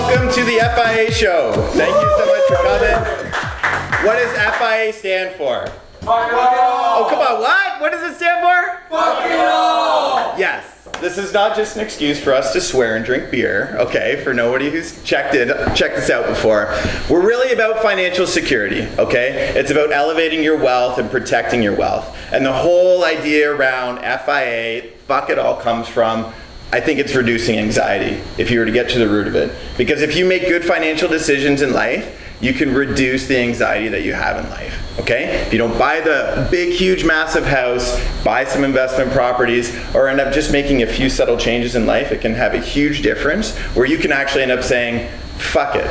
Welcome to the FIA Show. Thank you so much for coming. What does FIA stand for? Fuck it all! Oh, come on, what? What does it stand for? Fuck it all! Yes. This is not just an excuse for us to swear and drink beer, okay? For nobody who's checked this out before. We're really about financial security, okay? It's about elevating your wealth and protecting your wealth. And the whole idea around FIA, fuck it all, comes from, I think it's reducing anxiety, if you were to get to the root of it. Because if you make good financial decisions in life, you can reduce the anxiety that you have in life, okay? If you don't buy the big, huge, massive house, buy some investment properties, or end up just making a few subtle changes in life, it can have a huge difference where you can actually end up saying, fuck it,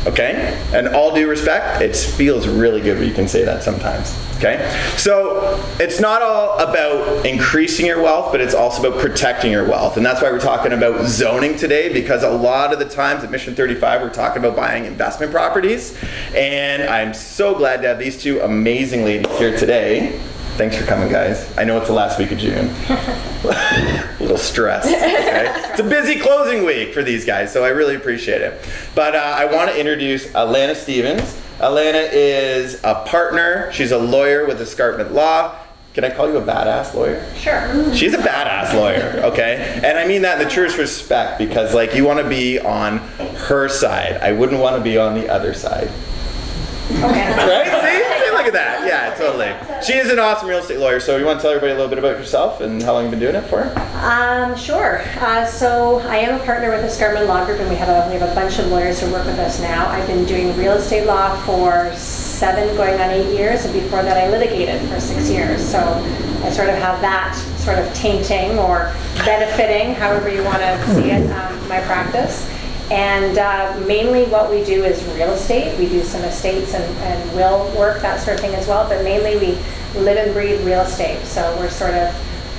okay? And all due respect, it feels really good when you can say that sometimes, okay? So it's not all about increasing your wealth, but it's also about protecting your wealth. And that's why we're talking about zoning today, because a lot of the times at Mission 35, we're talking about buying investment properties. And I'm so glad to have these two amazing ladies here today. Thanks for coming, guys. I know it's the last week of June. A little stressed, okay? It's a busy closing week for these guys, so I really appreciate it. But I want to introduce Alanna Stevens. Alanna is a partner. She's a lawyer with Escarpment Law. Can I call you a badass lawyer? Sure. She's a badass lawyer, okay? And I mean that in the truest respect, because like you want to be on her side. I wouldn't want to be on the other side. Okay. Right? See, look at that. Yeah, totally. She is an awesome real estate lawyer. So you want to tell everybody a little bit about yourself and how long you've been doing it for? Sure. So I am a partner with Escarpment Law Group, and we have a bunch of lawyers who work with us now. I've been doing real estate law for 7, going on 8 years, and before that I litigated for 6 years. So I sort of have that sort of tainting or benefiting, however you want to see it, my practice. And mainly what we do is real estate. We do some estates and will work, that sort of thing as well, but mainly we live and breathe real estate. So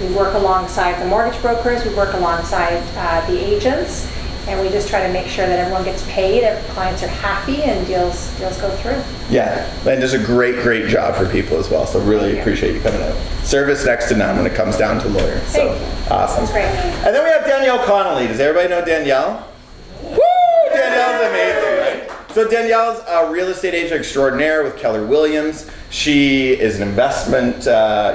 we work alongside the mortgage brokers, we work alongside the agents, and we just try to make sure that everyone gets paid, clients are happy, and deals go through. Yeah, and does a great job for people as well, so really appreciate you coming out. Service next to none when it comes down to lawyers. So awesome. That's great. And then we have Danielle Connelly. Does everybody know Danielle? Woo! Danielle's amazing, right? So Danielle's a real estate agent extraordinaire with Keller Williams. She is an investment,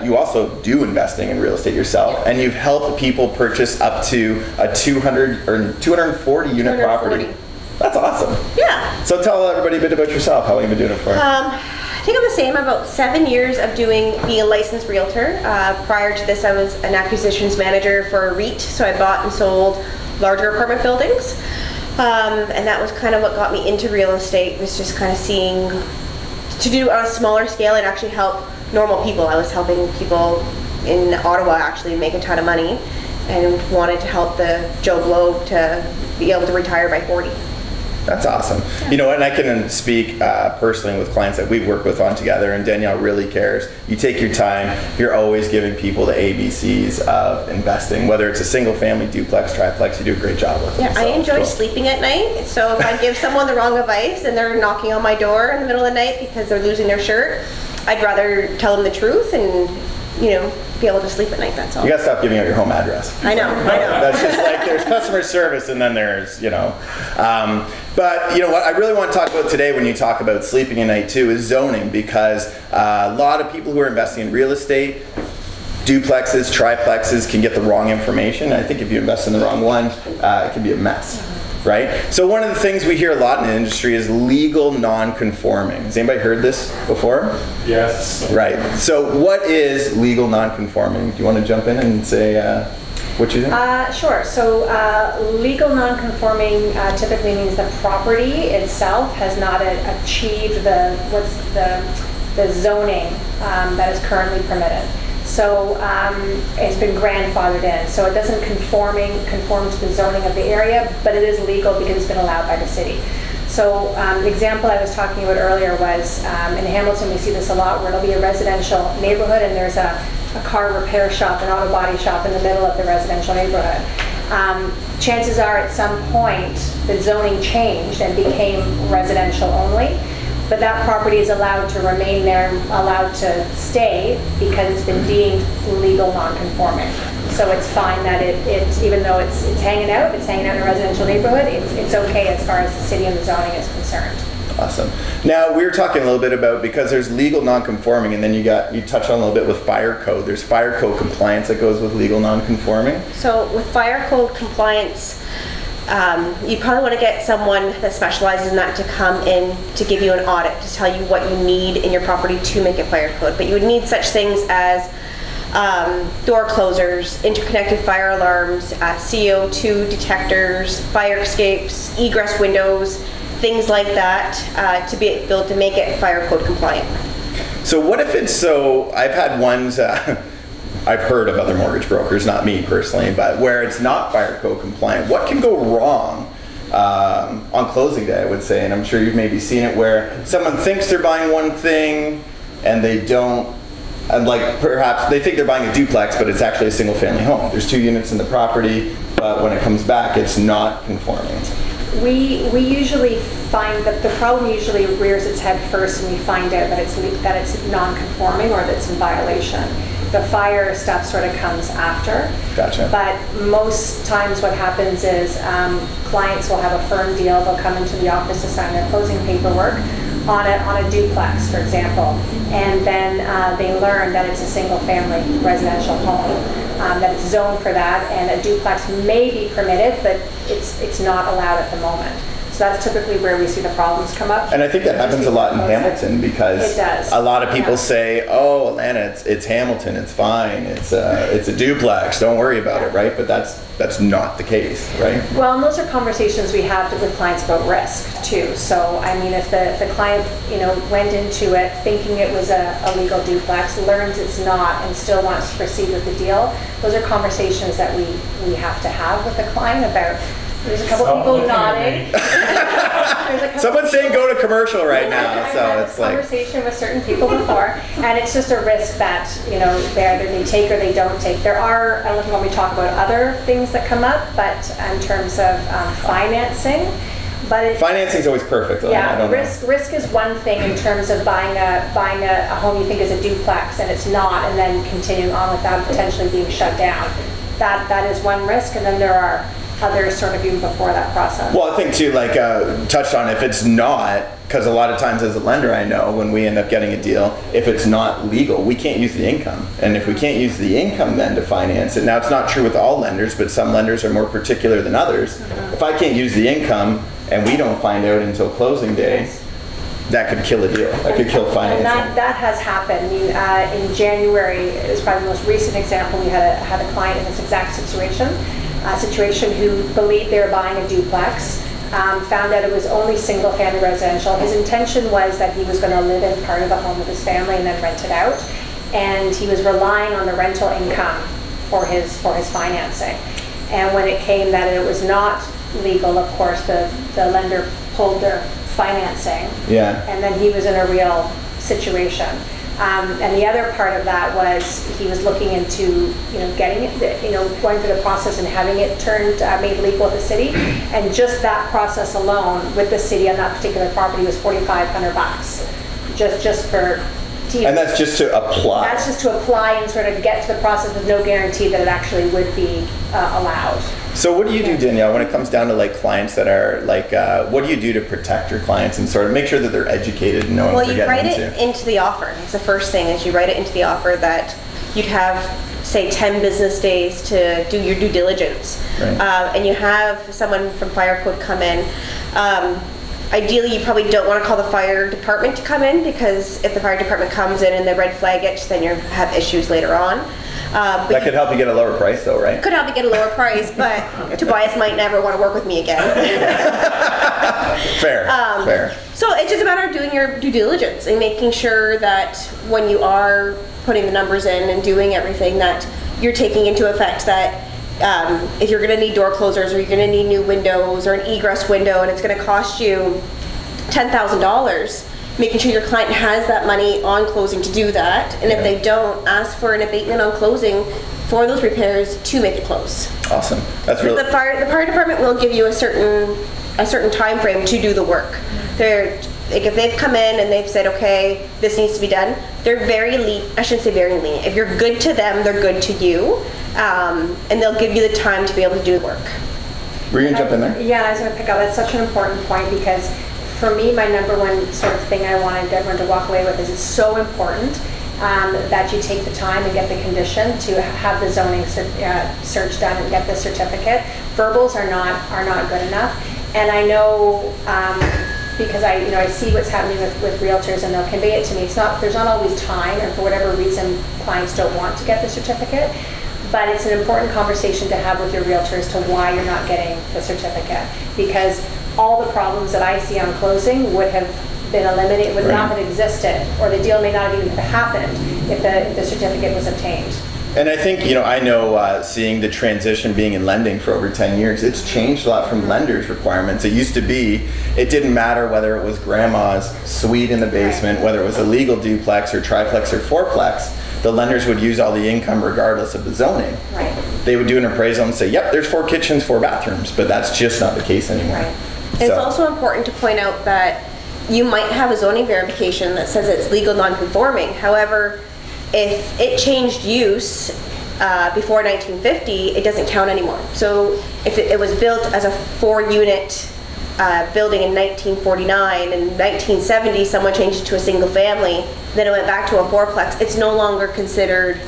you also do investing in real estate yourself, and you've helped people purchase up to a 200 or 240 unit property. That's awesome. Yeah. So tell everybody a bit about yourself, how long have you been doing it for? I think I'm the same, about 7 years of being a licensed realtor. Prior to this, I was an acquisitions manager for a REIT, so I bought and sold larger apartment buildings. And that was kind of what got me into real estate, was just kind of seeing, to do on a smaller scale and actually help normal people. I was helping people in Ottawa actually make a ton of money, and wanted to help the Joe Blow to be able to retire by 40. That's awesome. You know, and I can speak personally with clients that we've worked with on together, and Danielle really cares. You take your time. You're always giving people the ABCs of investing, whether it's a single family, duplex, triplex. You do a great job with it. Yeah, I enjoy sleeping at night. So if I give someone the wrong advice and they're knocking on my door in the middle of the night because they're losing their shirt, I'd rather tell them the truth and, you know, be able to sleep at night, that's all. You gotta stop giving out your home address. I know. That's just like, there's customer service and then there's, you know. But you know what I really want to talk about today when you talk about sleeping at night too is zoning, because a lot of people who are investing in real estate, duplexes, triplexes, can get the wrong information. I think if you invest in the wrong one, it can be a mess. Right? So one of the things we hear a lot in the industry is legal non-conforming. Has anybody heard this before? Yes. Right. So what is legal non-conforming? Do you want to jump in and say what you think? Sure. So legal non-conforming typically means the property itself has not achieved the zoning that is currently permitted. So it's been grandfathered in. So it doesn't conform to the zoning of the area, but it is legal because it's been allowed by the city. So the example I was talking about earlier was in Hamilton, we see this a lot, where it'll be a residential neighborhood and there's a car repair shop, an auto body shop in the middle of the residential neighborhood. Chances are at some point the zoning changed and became residential only. But that property is allowed to remain there, allowed to stay, because it's been deemed legal non-conforming. So it's fine that even though it's hanging out in a residential neighborhood, it's okay as far as the city and the zoning is concerned. Awesome. Now, we were talking a little bit about, because there's legal non-conforming, and then you touched on a little bit with fire code. There's fire code compliance that goes with legal non-conforming. So with fire code compliance, you probably want to get someone that specializes in that to come in to give you an audit, to tell you what you need in your property to make it fire code. But you would need such things as door closers, interconnected fire alarms, CO2 detectors, fire escapes, egress windows, things like that, to be able to make it fire code compliant. So what if it's I've had ones, I've heard of other mortgage brokers, not me personally, but where it's not fire code compliant. What can go wrong on closing day, I would say, and I'm sure you've maybe seen it, where someone thinks they're buying one thing and they don't, and like perhaps they think they're buying a duplex, but it's actually a single family home. There's 2 units in the property, but when it comes back, it's not conforming. We usually find that the problem usually rears its head first when we find out that it's non-conforming or that it's in violation. The fire stuff sort of comes after. Gotcha. But most times what happens is clients will have a firm deal. They'll come into the office to sign their closing paperwork on a duplex, for example, and then they learn that it's a single-family residential home. That it's zoned for that, and a duplex may be permitted, but it's not allowed at the moment. So that's typically where we see the problems come up. And I think that happens a lot in Hamilton, because it does. A lot of people Yeah. say, "Oh, Alanna, it's Hamilton, it's fine, it's a duplex, don't worry about it," right? But that's not the case, right? Well, and those are conversations we have with clients about risk too. So, I mean, if the client, went into it thinking it was a legal duplex, learns it's not, and still wants to proceed with the deal, those are conversations that we have to have with the client about. There's a couple people nodding. Someone's saying go to commercial right now, I've so had it's this like. conversation with certain people before, and it's just a risk that, they either they take or they don't take. There are, I don't know if you want me to talk about other things that come up, but in terms of financing, but Financing's always perfect, though. I yeah, don't risk is one thing in terms of buying a home you think is a duplex and it's not, and then continuing on without potentially being shut down. That is one risk, and then there are others sort of even before that process. Well, I think too, like touched on, if it's not, because a lot of times as a lender, I know when we end up getting a deal, if it's not legal, we can't use the income. And if we can't use the income then to finance it, now it's not true with all lenders, but some lenders are more particular than others. If I can't use the income and we don't find out until closing day, that could kill a deal. That could kill financing. And that has happened. In January, it was probably the most recent example. We had a client in this exact situation who believed they were buying a duplex, found out it was only single-family residential. His intention was that he was going to live in part of the home with his family and then rent it out, and he was relying on the rental income for his financing. And when it came that it was not legal, of course, the lender pulled their financing, Yeah. and then he was in a real situation. And the other part of that was he was looking into, getting it, going through the process and having it made legal with the city. And just that process alone with the city on that particular property was $4,500, just for. And that's just to apply. That's just to apply and sort of get to the process with no guarantee that it actually would be allowed. So what do you do, Danielle, when it comes down to like clients that are like, what do you do to protect your clients and sort of make sure that they're educated and knowing what they're Well, you getting write into? it into the offer. It's the first thing is you write it into the offer that you'd have, say, 10 business days to do your due diligence. Right. And you have someone from fire code come in. Ideally, you probably don't want to call the fire department to come in, because if the fire department comes in and they red flag it, then you have issues later on. But That could help you get a lower price though, right? could help you get a lower price, but Tobias might never want to work with me again. Fair, fair. So it's just a matter of doing your due diligence and making sure that when you are putting the numbers in and doing everything, that you're taking into effect that if you're going to need door closers, or you're going to need new windows or an egress window, and it's going to cost you $10,000, making sure your client has that money on closing to do that. And if they don't, ask for an abatement on closing for those repairs to make it close. Awesome. That's really. The fire department will give you a certain time frame to do the work. Like if they've come in and they've said, okay, this needs to be done, they're very I shouldn't say very lenient. If you're good to them, they're good to you, and they'll give you the time to be able to do the work. Were you gonna jump in there? Yeah, I was gonna pick up, that's such an important point, because for me, my number one sort of thing I wanted everyone to walk away with is it's so important that you take the time and get the condition to have the zoning search done and get the certificate. Verbals are not good enough, and I know because I see what's happening with realtors, and they'll convey it to me. There's not always time, and for whatever reason, clients don't want to get the certificate. But it's an important conversation to have with your realtors to why you're not getting the certificate, because all the problems that I see on closing would have been eliminated, would not have existed, or the deal may not even have happened if the certificate was obtained. And I think, I know seeing the transition being in lending for over 10 years, it's changed a lot from lenders' requirements. It used to be, it didn't matter whether it was grandma's suite in the basement, whether it was a legal duplex or triplex or fourplex, the lenders would use all the income regardless of the zoning. Right. They would do an appraisal and say, yep, there's 4 kitchens, 4 bathrooms, but that's just not the case anymore. Right. It's also important to point out that you might have a zoning verification that says it's legal non-conforming. However, if it changed use before 1950, it doesn't count anymore. So if it was built as a 4-unit building in 1949, and in 1970 someone changed it to a single family, then it went back to a fourplex, it's no longer considered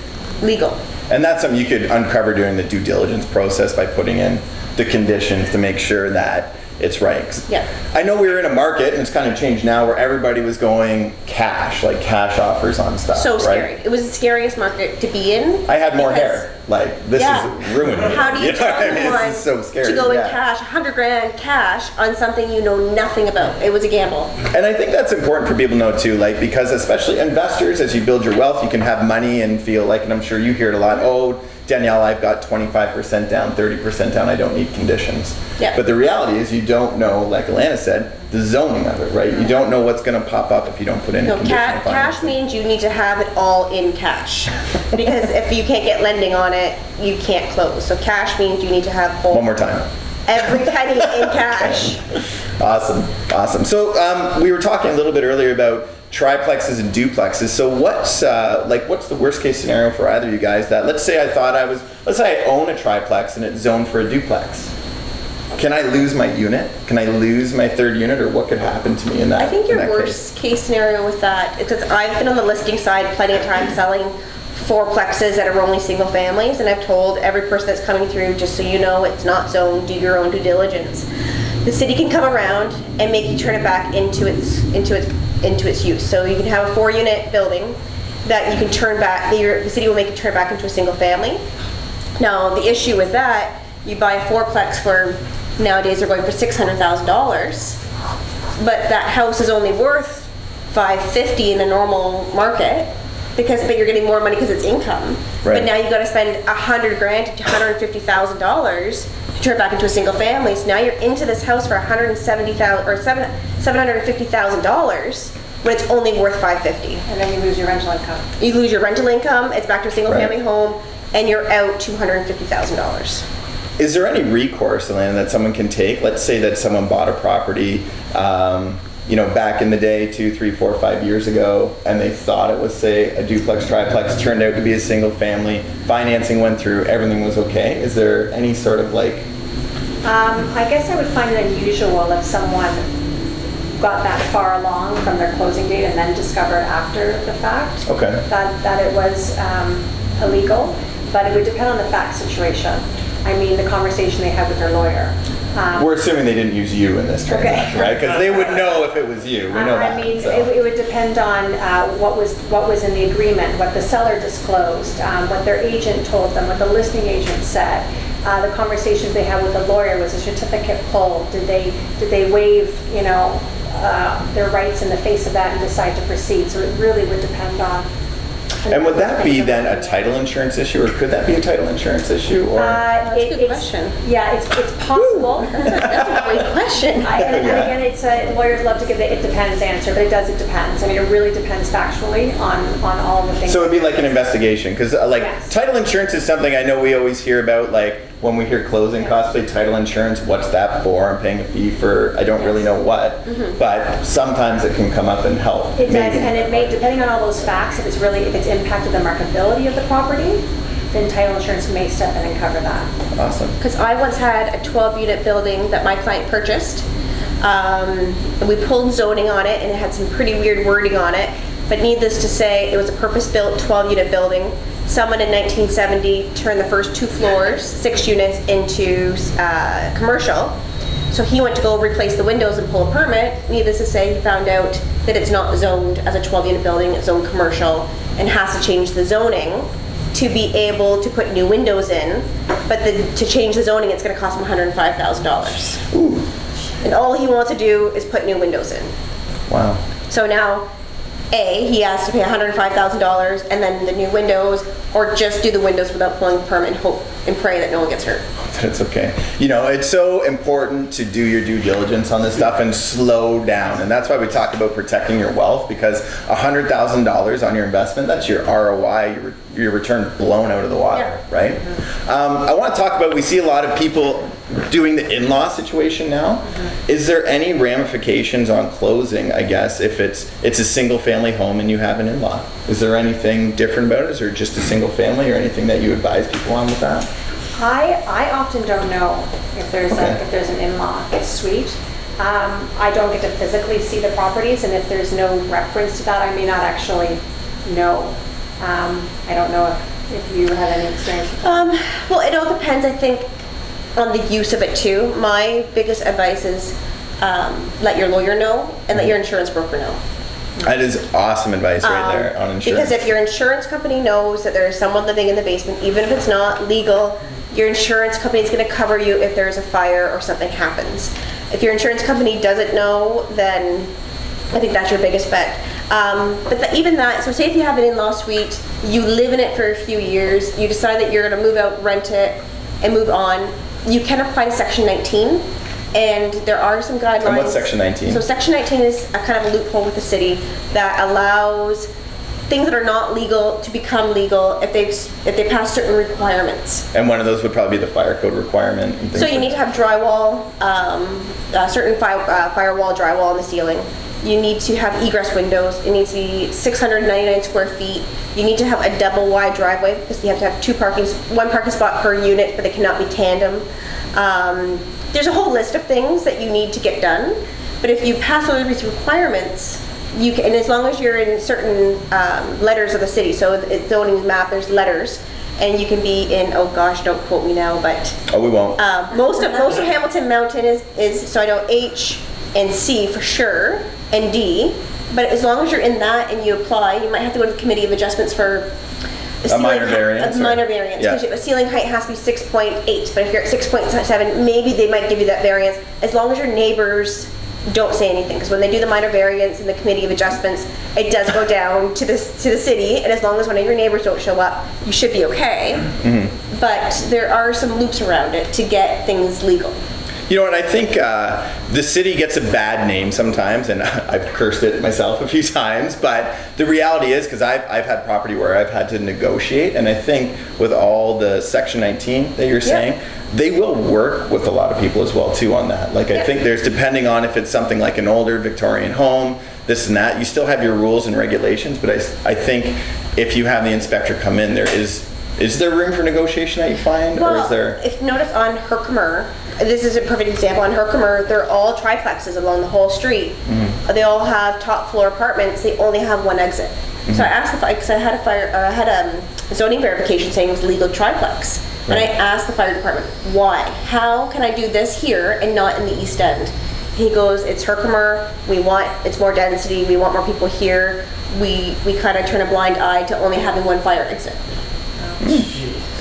legal. And that's something you could uncover during the due diligence process by putting in the conditions to make sure that it's right. Yeah. I know we were in a market, and it's kind of changed now, where everybody was going cash, like cash offers on stuff. So scary. Right? It was the scariest market to be in. I had more because- hair. Like, this is ruining me. How do you tell know what I mean? someone This is so scary. to go in yeah. cash, $100,000 cash on something you know nothing about? It was a gamble. And I think that's important for people to know too, like, because especially investors, as you build your wealth, you can have money and feel like, and I'm sure you hear it a lot, oh, Danielle, I've got 25% down, 30% down, I don't need conditions. Yeah. But the reality is you don't know, like Alanna said, the zoning of it, right? You don't know what's going to pop up if you don't put in a No, condition. of cash financing. means you need to have it all in cash. Because if you can't get lending on it, you can't close. So cash means you need to have One more time. every penny in cash. Awesome. So we were talking a little bit earlier about triplexes and duplexes. So what's the worst case scenario for either of you guys? That let's say I own a triplex and it's zoned for a duplex. Can I lose my unit? Can I lose my 3rd unit, or what could happen to me in that? I think your in that worst case scenario with that, because I've been on the listing side plenty of times selling fourplexes that are only single families, and I've told every person that's coming through, just so you know, it's not zoned, do your own due diligence. The city can come around and make you turn it back into its use. So you can have a 4-unit building that you can turn back, the city will make it turn back into a single family. Now, the issue with that, you buy a fourplex for, nowadays they're going for $600,000, but that house is only worth $550,000 in a normal market, but you're getting more money because it's income. Right. But now you've got to spend $100,000 to $150,000 to turn it back into a single family. So now you're into this house for $170,000 or $750,000 when it's only worth $550,000. And then you lose your rental income. You lose your rental income. It's back to a single Right. family home, and you're out $250,000. Is there any recourse, Alanna, that someone can take? Let's say that someone bought a property, back in the day, 2, 3, 4, 5 years ago, and they thought it was, say, a duplex, triplex, turned out to be a single family, financing went through, everything was okay. Is there any sort of I guess I would find it unusual if someone got that far along from their closing date and then discovered after the fact Okay. that it was illegal, but it would depend on the fact situation. I mean, the conversation they had with their lawyer. We're assuming they didn't use you in this transaction, right? Because they would know if it was you. We know that. I mean, so. it would depend on what was in the agreement, what the seller disclosed, what their agent told them, what the listing agent said. The conversations they had with the lawyer, was a certificate pulled? Did they waive, their rights in the face of that and decide to proceed? So it really would depend on. And would that be then a title insurance issue, or could that be a title insurance issue? Or That's a good question. Yeah, it's possible. That's a great question. And again, it's lawyers love to give the "it depends" answer, but it depends. I mean, it really depends factually on all the things. so it'd be like an investigation, because Yes. title insurance is something I know we always hear about, like when we hear closing costs, pay title insurance, what's that for? I'm paying a fee for, I don't really know what, but sometimes it can come up and help. It does, maybe. and it may, depending on all those facts, if it's impacted the marketability of the property, then title insurance may step in and cover that. Awesome. Because I once had a 12-unit building that my client purchased. We pulled zoning on it, and it had some pretty weird wording on it. But needless to say, it was a purpose-built 12-unit building. Someone in 1970 turned the first 2 floors, 6 units, into commercial. So he went to go replace the windows and pull a permit. Needless to say, he found out that it's not zoned as a 12-unit building, it's zoned commercial, and has to change the zoning to be able to put new windows in. But to change the zoning, it's going to cost him $105,000. Ooh. And all he wants to do is put new windows in. Wow. So now, he has to pay $105,000 and then the new windows, or just do the windows without pulling the permit and hope and pray that no one gets hurt. That's okay. You know, it's so important to do your due diligence on this stuff and slow down. And that's why we talk about protecting your wealth, because $100,000 on your investment, that's your ROI, your return blown out of the water, right? I want to talk about, we see a lot of people doing the in-law situation now. Is there any ramifications on closing, I guess, if it's a single family home and you have an in-law? Is there anything different about it? Is there just a single family or anything that you advise people on with that? I often don't know if there's an in-law suite. I don't get to physically see the properties, and if there's no reference to that, I may not actually know. I don't know if you have any experience with that. Well, it all depends, I think, on the use of it too. My biggest advice is let your lawyer know and let your insurance broker know. That is awesome advice right there on insurance. Because if your insurance company knows that there is someone living in the basement, even if it's not legal, your insurance company is going to cover you if there's a fire or something happens. If your insurance company doesn't know, then I think that's your biggest bet. Even that, so say if you have an in-law suite, you live in it for a few years, you decide that you're going to move out, rent it, and move on, you can apply to Section 19, and there are some guidelines. And what's Section 19? So Section 19 is a kind of a loophole with the city that allows things that are not legal to become legal if they pass certain requirements. And one of those would probably be the fire code requirement. And things So you need to have drywall, certain firewall drywall on the ceiling. You need to have egress windows. It needs to be 699 square feet. You need to have a double wide driveway because you have to have one parking spot per unit, but they cannot be tandem. There's a whole list of things that you need to get done. But if you pass all these requirements, you can, and as long as you're in certain letters of the city, so it's zoning map, there's letters, and you can be in, oh gosh, don't quote me now, but we won't. most of Hamilton Mountain is so I know H and C for sure, and D, but as long as you're in that and you apply, you might have to go to the Committee of Adjustments for a minor variance. A minor variance, because the ceiling height has to be 6.8, but if you're at 6.7, maybe they might give you that variance, as long as your neighbors don't say anything, because when they do the minor variance in the Committee of Adjustments, it does go down to the city, and as long as one of your neighbors don't show up, you should be okay. But there are some loops around it to get things legal. You know what, I think the city gets a bad name sometimes, and I've cursed it myself a few times, but the reality is, because I've had property where I've had to negotiate, and I think with all the Section 19 that you're saying, they will work with a lot of people as well too on that. Like I think there's, depending on if it's something like an older Victorian home, this and that, you still have your rules and regulations, but I think if you have the inspector come in, is there room for negotiation that you find, Well, or is there? If you notice on Herkimer, this is a perfect example, on Herkimer, they're all triplexes along the whole street. They all have top floor apartments, they only have one exit. So I asked because I had a zoning verification saying it was legal triplex. And I asked the fire department, why? How can I do this here and not in the East End? He goes, it's Herkimer, it's more density, we want more people here. We kind of turn a blind eye to only having one fire exit.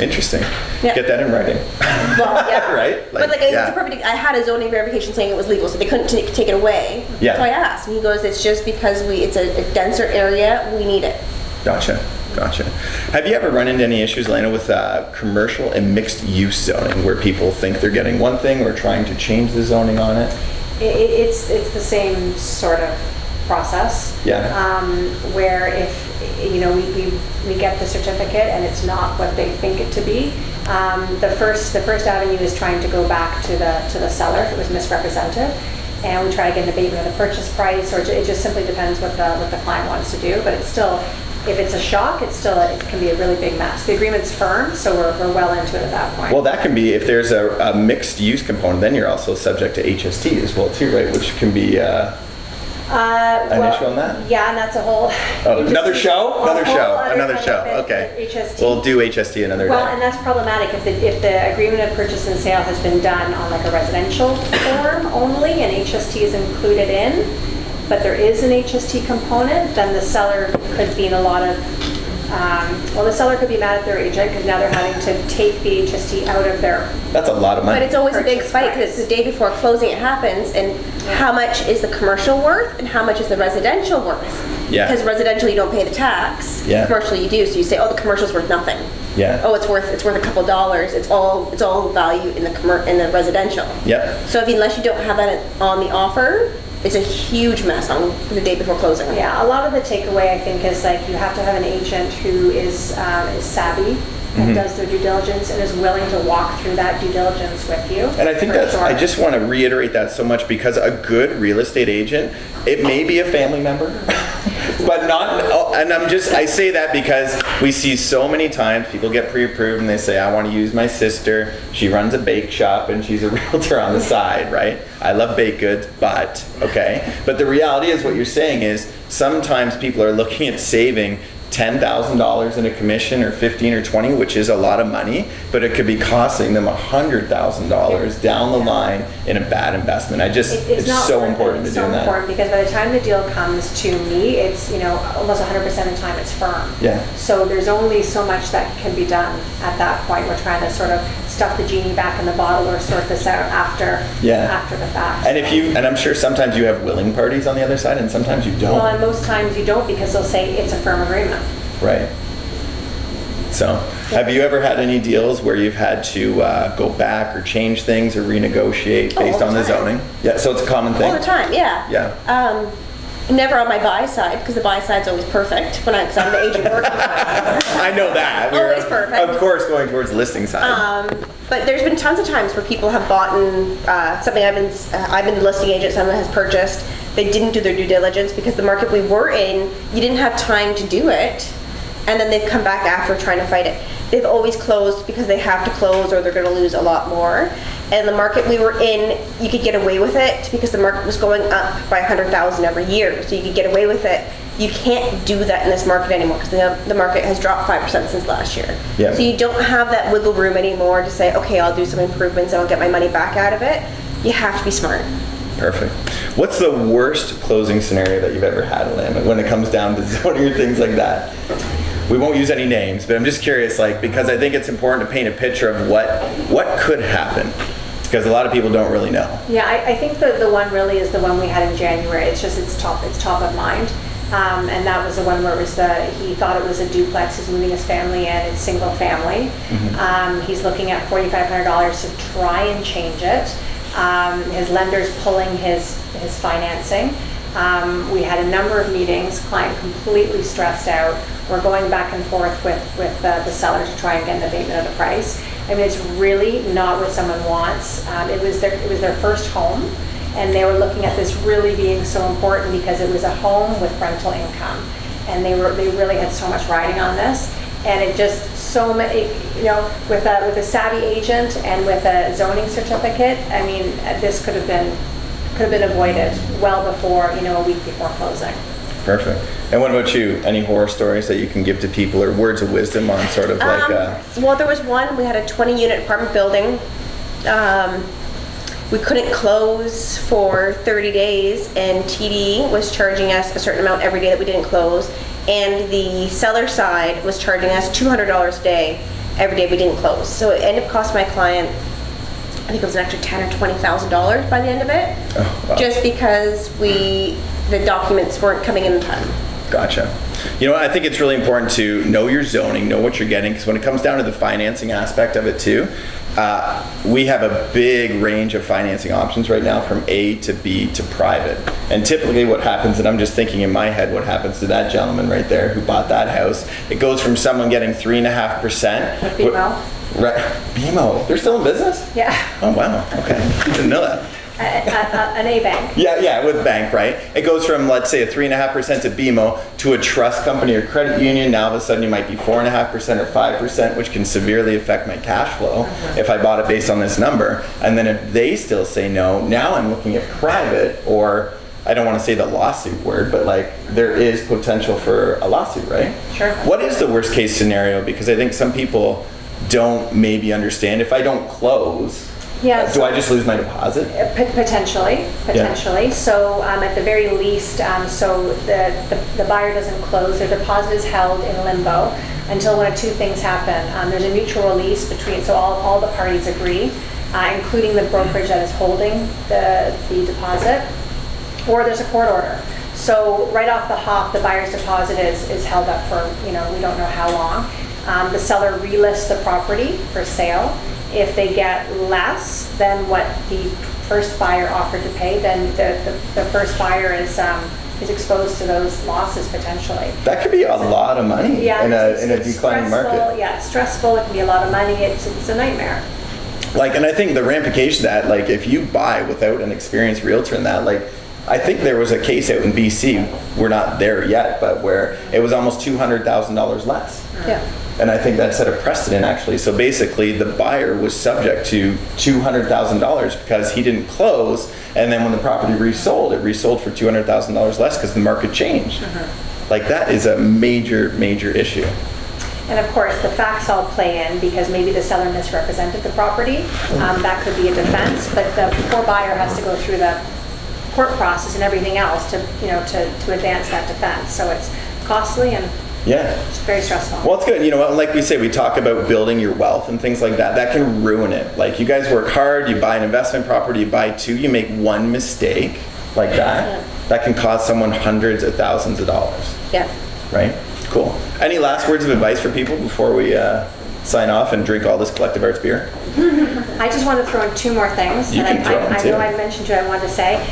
Interesting. Yeah. Get that in writing. Well, yeah. Right? It's a perfect, I had a zoning verification saying it was legal, so they couldn't take it away. Yeah. So I asked, and he goes, it's just because it's a denser area, we need it. Gotcha. Have you ever run into any issues, Alanna, with commercial and mixed use zoning, where people think they're getting one thing or trying to change the zoning on it? It's the same sort of process. Where if we get the certificate and it's not what they think it to be, The first avenue is trying to go back to the seller if it was misrepresented, and we try to get an abatement of the purchase price, or it just simply depends what the client wants to do. But it's still, if it's a shock, it can be a really big mess. The agreement's firm, so we're well into it at that point. Well, that can be, if there's a mixed use component, then you're also subject to HST as well too, right? Which can be an issue on that? Yeah, and that's a whole... Oh, another show? Another show. benefit, Okay. HST. We'll do HST another Well, day. and that's problematic if the agreement of purchase and sale has been done on like a residential form only, and HST is included in, but there is an HST component, then the seller could be in a lot of, the seller could be mad at their agent because now they're having to take the HST out of their... That's a lot of money. But it's always a big Purchase fight because price. it's the day before closing it happens, and how much is the commercial worth and how much is the residential worth? Yeah. Because residential you don't pay the tax. Yeah. Commercial you do, so you say, oh, the commercial's worth nothing. Yeah. Oh, it's worth a couple dollars. It's all value in the residential. Yep. So unless you don't have that on the offer, it's a huge mess on the day before closing. Yeah, a lot of the takeaway I think is like you have to have an agent who is savvy and does their due diligence and is willing to walk through that due diligence with you. And I think for that's, sure. I just want to reiterate that so much because a good real estate agent, it may be a family member, but not, and I say that because we see so many times people get pre-approved and they say, I want to use my sister, she runs a bake shop and she's a realtor on the side, right? I love baked goods, but, okay. But the reality is what you're saying is sometimes people are looking at saving $10,000 in a commission or 15 or 20, which is a lot of money, but it could be costing them $100,000 down the line in a bad investment. It's not so worth it. important to It's do so that. important because by the time the deal comes to me, it's almost 100% of the time it's firm. Yeah. So there's only so much that can be done at that point. We're trying to sort of stuff the genie back in the bottle or sort this out after the fact. And I'm sure sometimes you have willing parties on the other side and sometimes you don't. Well, and most times you don't because they'll say it's a firm agreement. Right. So, have you ever had any deals where you've had to go back or change things or renegotiate based all on the the time. zoning? Yeah, so it's a common thing? All the time, yeah. Yeah. Never on my buy side, because the buy side's always perfect because I'm the agent working. I know that. Always perfect. Of course, going towards listing side. But there's been tons of times where people have bought something I've been the listing agent, someone has purchased. They didn't do their due diligence because the market we were in, you didn't have time to do it, and then they've come back after trying to fight it. They've always closed because they have to close or they're going to lose a lot more. And the market we were in, you could get away with it because the market was going up by 100,000 every year, so you could get away with it. You can't do that in this market anymore because the market has dropped 5% since last year. Yeah. So you don't have that wiggle room anymore to say, okay, I'll do some improvements and I'll get my money back out of it. You have to be smart. Perfect. What's the worst closing scenario that you've ever had, Alanna, when it comes down to zoning or things like that? We won't use any names, but I'm just curious, because I think it's important to paint a picture of what could happen, because a lot of people don't really know. Yeah, I think the one really is the one we had in January. It's top of mind. And that was the one where it was he thought it was a duplex. He's moving his family in. It's single family. He's looking at $4,500 to try and change it. His lender's pulling his financing. We had a number of meetings, client completely stressed out. We're going back and forth with the seller to try and get an abatement of the price. I mean, it's really not what someone wants. It was their first home, and they were looking at this really being so important because it was a home with rental income, and they really had so much riding on this. And it just with a savvy agent and with a zoning certificate, I mean, this could have been avoided well before, a week before closing. Perfect. And what about you? Any horror stories that you can give to people or words of wisdom on sort of Well, there was one. We had a 20-unit apartment building. We couldn't close for 30 days, and TD was charging us a certain amount every day that we didn't close, and the seller side was charging us $200 a day every day we didn't close. So it ended up costing my client, I think it was an extra $10,000 or $20,000 by the end of it, Oh, wow. just because the documents weren't coming in time. Gotcha. I think it's really important to know your zoning, know what you're getting, because when it comes down to the financing aspect of it too, we have a big range of financing options right now from A to B to private. And typically what happens, and I'm just thinking in my head what happens to that gentleman right there who bought that house, it goes from someone getting 3.5%. With BMO? Right. BMO. They're still in business? Yeah, Oh, wow. Okay. Didn't know that. an A bank. Yeah, with bank, right? It goes from, let's say, a 3.5% to BMO to a trust company or credit union. Now, all of a sudden, you might be 4.5% or 5%, which can severely affect my cash flow if I bought it based on this number. And then if they still say no, now I'm looking at private, or I don't want to say the lawsuit word, but like there is potential for a lawsuit, right? Sure. What is the worst case scenario? Because I think some people don't maybe understand. If I don't close, Yeah, do I just lose my deposit? Potentially. So at the very least, so the buyer doesn't close, their deposit is held in limbo until one of two things happen. There's a mutual release between, so all the parties agree, including the brokerage that is holding the deposit, or there's a court order. So right off the hop, the buyer's deposit is held up for, we don't know how long. The seller relists the property for sale. If they get less than what the first buyer offered to pay, then the first buyer is exposed to those losses potentially. That could be a lot of money in a it's declining stressful. market. Yeah, it's stressful. It can be a lot of money. It's a nightmare. And I think the ramification of that, like if you buy without an experienced realtor in that, like I think there was a case out in BC, we're not there yet, but where it was almost $200,000 less. Yeah. And I think that set a precedent actually. So basically the buyer was subject to $200,000 because he didn't close, and then when the property resold, it resold for $200,000 less because the market changed. Like that is a major, major issue. And of course, the facts all play in because maybe the seller misrepresented the property. That could be a defense, but the poor buyer has to go through the court process and everything else to advance that defense. So it's costly and Yeah. it's very stressful. Well, it's good. Like we say, we talk about building your wealth and things like that. That can ruin it. Like you guys work hard, you buy an investment property, you buy two, you make one mistake like that. That can cost someone hundreds of thousands of dollars. Yeah. Right? Cool. Any last words of advice for people before we sign off and drink all this Collective Arts beer? I just want to throw in two more things You that can throw in I two. know I mentioned to you I wanted to say.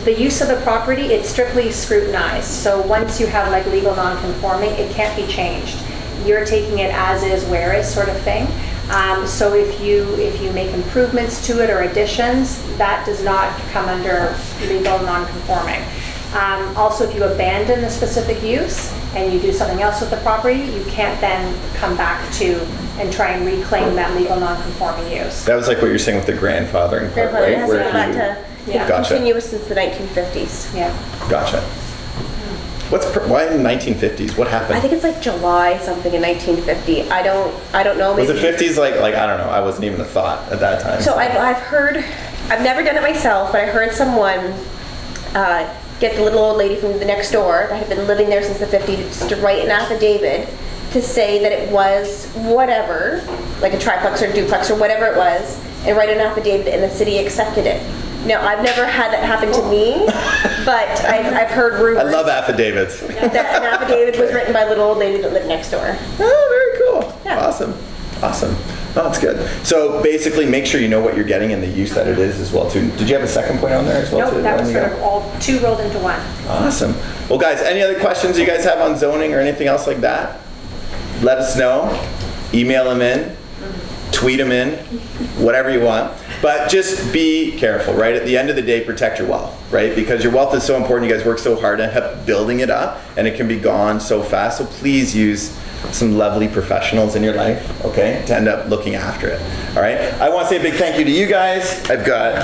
The use of the property, it's strictly scrutinized. So once you have like legal non-conforming, it can't be changed. You're taking it as is, where is sort of thing. So if you make improvements to it or additions, that does not come under legal non-conforming. Also, if you abandon the specific use and you do something else with the property, you can't then come back to and try and reclaim that legal non-conforming use. That was like what you're saying with the grandfathering part, Grandfather right? has Where to if go back you- to Yeah. Gotcha. continuous since the 1950s. Yeah. Gotcha. Why in the 1950s? What happened? I think it's like July something in 1950. I don't know. Was Maybe. it 50s? Like I don't know. I wasn't even a thought at that time. So I've heard, I've never done it myself, but I heard someone get the little old lady from the next door that had been living there since the 50s to write an affidavit to say that it was whatever, like a triplex or duplex or whatever it was, and write an affidavit and the city accepted it. Now, I've never had that happen to me, but I've heard rumors I love affidavits. that an affidavit was written by a little old lady that lived next door. Oh, very cool. Yeah. Awesome. Oh, that's good. So basically, make sure you know what you're getting and the use that it is as well too. Did you have a second point on there as well? Nope, too? that was Anything sort of else? all two rolled into one. Awesome. Well, guys, any other questions you guys have on zoning or anything else like that? Let us know. Email them in. Tweet them in. Whatever you want. But just be careful, right? At the end of the day, protect your wealth, right? Because your wealth is so important. You guys work so hard at building it up, and it can be gone so fast. So please use some lovely professionals in your life, okay, to end up looking after it. All right. I want to say a big thank you to you guys. I've got.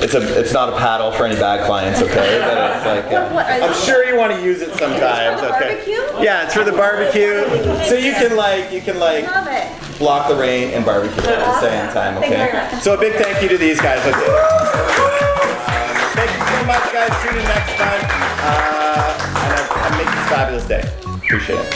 It's not a paddle for any bad clients, okay? But it's like What are I'm these? sure you want to use it sometimes, the okay? barbecue? Yeah, it's for the barbecue. So you can like Love it. block the rain and barbecue at the same time, Thank you okay? very much. So a big thank you to these guys. Thank you so much, guys. Tune in next time. And make this a fabulous day. Appreciate it.